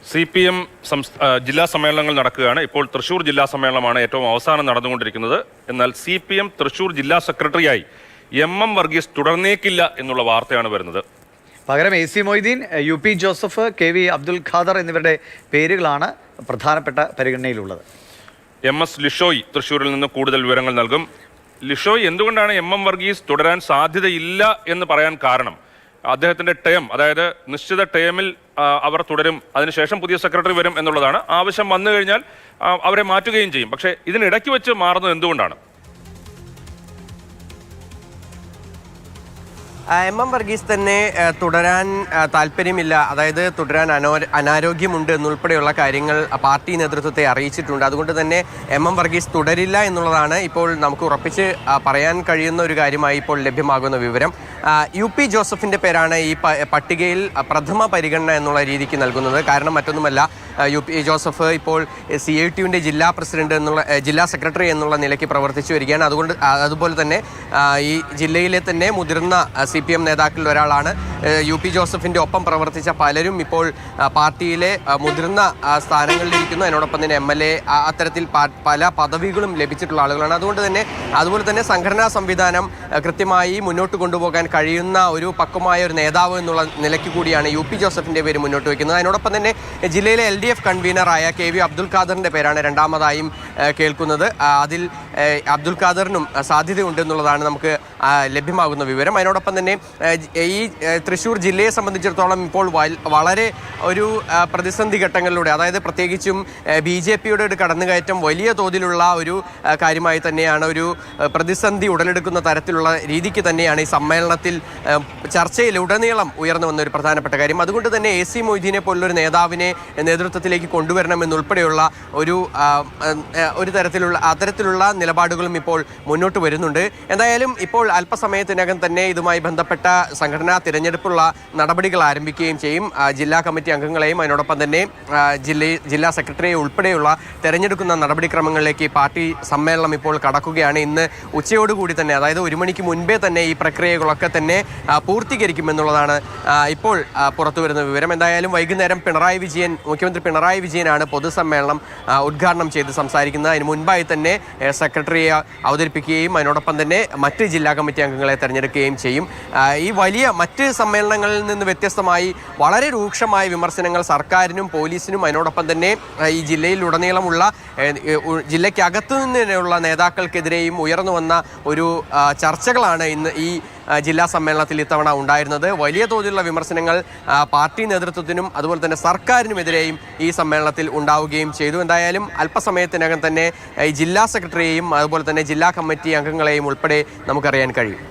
CPM ജില്ലാ സമ്മേളനങ്ങൾ നടക്കുകയാണ്. ഇപ്പോൾ തൃശൂർ ജില്ലാ സമ്മേളനമാണ് ഏറ്റവും അവസാനം നടന്നുകൊണ്ടിരിക്കുന്നത്. എന്നാൽ CPM തൃശൂർ ജില്ലാ സെക്രട്ടറിയായി MM വർഗീസ് തുടർന്നേക്കില്ല എന്നുള്ള വാർത്തയാണ് വരുന്നത്. പകരം AC Moideen, UP Joseph, KV Abdul Khader എന്നിവരുടെ പേരുകളാണ് പ്രധാനപ്പെട്ട പരിഗണനയിലുള്ളത്. MS ലിഷോയ് തൃശൂരിൽ നിന്ന് കൂടുതൽ വിവരങ്ങൾ നൽകും. ലിഷോയ്, എന്തുകൊണ്ടാണ് MM വർഗീസ് തുടരാൻ സാധ്യതയില്ല എന്ന് പറയാൻ കാരണം? അദ്ദേഹത്തിന്റെ ടേം, അതായത് നിശ്ചിത ടേമിൽ അവർ തുടരും, അതിനുശേഷം പുതിയ സെക്രട്ടറി വരും എന്നുള്ളതാണ്. ആവശ്യം വന്നു കഴിഞ്ഞാൽ അവരെ മാറ്റുകയും ചെയ്യും. പക്ഷേ ഇതിനിടയ്ക്ക് വെച്ച് മാറുന്നത് എന്തുകൊണ്ടാണ്? MM വർഗീസ് തന്നെ തുടരാൻ താല്പര്യമില്ല, അതായത് തുടരാൻ അനാരോഗ്യമുണ്ട് എന്നുൾപ്പെടെയുള്ള കാര്യങ്ങൾ പാർട്ടി നേതൃത്വത്തെ അറിയിച്ചിട്ടുണ്ട്. അതുകൊണ്ട് തന്നെ MM വർഗീസ് തുടരില്ല എന്നുള്ളതാണ് ഇപ്പോൾ നമുക്ക് ഉറപ്പിച്ച് പറയാൻ കഴിയുന്ന ഒരു കാര്യമായി ഇപ്പോൾ ലഭ്യമാകുന്ന വിവരം. UP ജോസഫിൻ്റെ പേരാണ് ഈ പട്ടികയിൽ പ്രഥമ പരിഗണന എന്നുള്ള രീതിക്ക് നൽകുന്നത്. കാരണം മറ്റൊന്നുമല്ല, UP ജോസഫ് ഇപ്പോൾ CITUവിൻ്റെ ജില്ലാ പ്രസിഡന്റ് എന്നുള്ള ജില്ലാ സെക്രട്ടറി എന്നുള്ള നിലയ്ക്ക് പ്രവർത്തിച്ചു വരികയാണ്. അതുപോലെ തന്നെ ഈ ജില്ലയിലെ തന്നെ മുതിർന്ന CPM നേതാക്കളിൽ ഒരാളാണ്. UP ജോസഫിൻ്റെ ഒപ്പം പ്രവർത്തിച്ച പലരും ഇപ്പോൾ പാർട്ടിയിലെ മുതിർന്ന സ്ഥാനങ്ങളിലിരിക്കുന്നു. അതിനോടൊപ്പം തന്നെ MLA, അത്തരത്തിൽ പല പദവികളും ലഭിച്ചിട്ടുള്ള ആളുകളാണ്. അതുപോലെ തന്നെ സംഘടനാ സംവിധാനം കൃത്യമായി മുന്നോട്ട് കൊണ്ടുപോകാൻ കഴിയുന്ന ഒരു പക്വമായ ഒരു നേതാവ് എന്നുള്ള നിലയ്ക്ക് കൂടിയാണ് UP ജോസഫിൻ്റെ പേര് മുന്നോട്ട് വയ്ക്കുന്നത്. അതിനോടൊപ്പം തന്നെ ജില്ലയിലെ LDF കൺവീനറായ KV അബ്ദുൽ ഖാദറിൻ്റെ പേരാണ് രണ്ടാമതായും കേൾക്കുന്നത്. അതിൽ അബ്ദുൽ ഖാദറിനും സാധ്യതയുണ്ട് എന്നുള്ളതാണ് നമുക്ക് ലഭ്യമാകുന്ന വിവരം. അതിനോടൊപ്പം തന്നെ ഈ തൃശ്ശൂർ ജില്ലയെ സംബന്ധിച്ചിടത്തോളം ഇപ്പോൾ വളരെ ഒരു പ്രതിസന്ധി ഘട്ടങ്ങളിലൂടെ, അതായത് പ്രത്യേകിച്ചും BJPയുടെ ഒരു കടന്നുകയറ്റം വലിയ തോതിലുള്ള ഒരു കാര്യമായി തന്നെയാണ്, ഒരു പ്രതിസന്ധി ഉടലെടുക്കുന്ന തരത്തിലുള്ള രീതിക്ക് തന്നെയാണ് ഈ സമ്മേളനത്തിൽ ചർച്ചയിലുടനീളം ഉയർന്നു വന്ന ഒരു പ്രധാനപ്പെട്ട കാര്യം. അതുകൊണ്ട് തന്നെ AC മൊയ്തീനെ പോലുള്ളൊരു നേതാവിനെ നേതൃത്വത്തിലേക്ക് കൊണ്ടുവരണമെന്നുൾപ്പെടെയുള്ള ഒരു അത്തരത്തിലുള്ള നിലപാടുകളും ഇപ്പോൾ മുന്നോട്ട് വരുന്നുണ്ട്. എന്തായാലും ഇപ്പോൾ അല്പസമയത്തിനകം തന്നെ ഇതുമായി ബന്ധപ്പെട്ട സംഘടനാ തിരഞ്ഞെടുപ്പുള്ള നടപടികൾ ആരംഭിക്കുകയും ചെയ്യും. ജില്ലാ കമ്മിറ്റി അംഗങ്ങളെയും അതിനോടൊപ്പം തന്നെ ജില്ലാ സെക്രട്ടറിയെ ഉൾപ്പെടെയുള്ള തിരഞ്ഞെടുക്കുന്ന നടപടിക്രമങ്ങളിലേക്ക് പാർട്ടി സമ്മേളനം ഇപ്പോൾ കടക്കുകയാണ്. ഇന്ന് ഉച്ചയോടുകൂടി തന്നെ, അതായത് 1 മണിക്ക് മുൻപേ തന്നെ ഈ പ്രക്രിയകളൊക്കെ തന്നെ പൂർത്തീകരിക്കുമെന്നുള്ളതാണ് ഇപ്പോൾ പുറത്തു വരുന്ന വിവരം. എന്തായാലും വൈകുന്നേരം മുഖ്യമന്ത്രി പിണറായി വിജയനാണ് പൊതുസമ്മേളനം ഉദ്ഘാടനം ചെയ്ത് സംസാരിക്കുന്നത്. അതിന് മുൻപായി തന്നെ സെക്രട്ടറിയെ അവതരിപ്പിക്കുകയും അതിനോടൊപ്പം തന്നെ മറ്റ് ജില്ലാ കമ്മിറ്റി അംഗങ്ങളെ തിരഞ്ഞെടുക്കുകയും ചെയ്യും. ഈ വലിയ മറ്റ് സമ്മേളനങ്ങളിൽ നിന്ന് വ്യത്യസ്തമായി വളരെ രൂക്ഷമായ വിമർശനങ്ങൾ സർക്കാരിനും പോലീസിനും അതിനോടൊപ്പം തന്നെ ഈ ജില്ലയിലുടനീളമുള്ള ജില്ലയ്ക്കകത്തു നിന്നുള്ള നേതാക്കൾക്കെതിരെയും ഉയർന്നു വന്ന ഒരു ചർച്ചകളാണ് ഇന്ന് ഈ ജില്ലാ സമ്മേളനത്തിൽ ഇത്തവണ ഉണ്ടായിരുന്നത്. വലിയ തോതിലുള്ള വിമർശനങ്ങൾ പാർട്ടി നേതൃത്വത്തിനും അതുപോലെ തന്നെ സർക്കാരിനുമെതിരെയും ഈ സമ്മേളനത്തിൽ ഉണ്ടാവുകയും ചെയ്തു. എന്തായാലും അല്പസമയത്തിനകം തന്നെ ഈ ജില്ലാ സെക്രട്ടറിയെയും അതുപോലെ തന്നെ ജില്ലാ കമ്മിറ്റി അംഗങ്ങളെയും ഉൾപ്പെടെ നമുക്കറിയാൻ കഴിയും.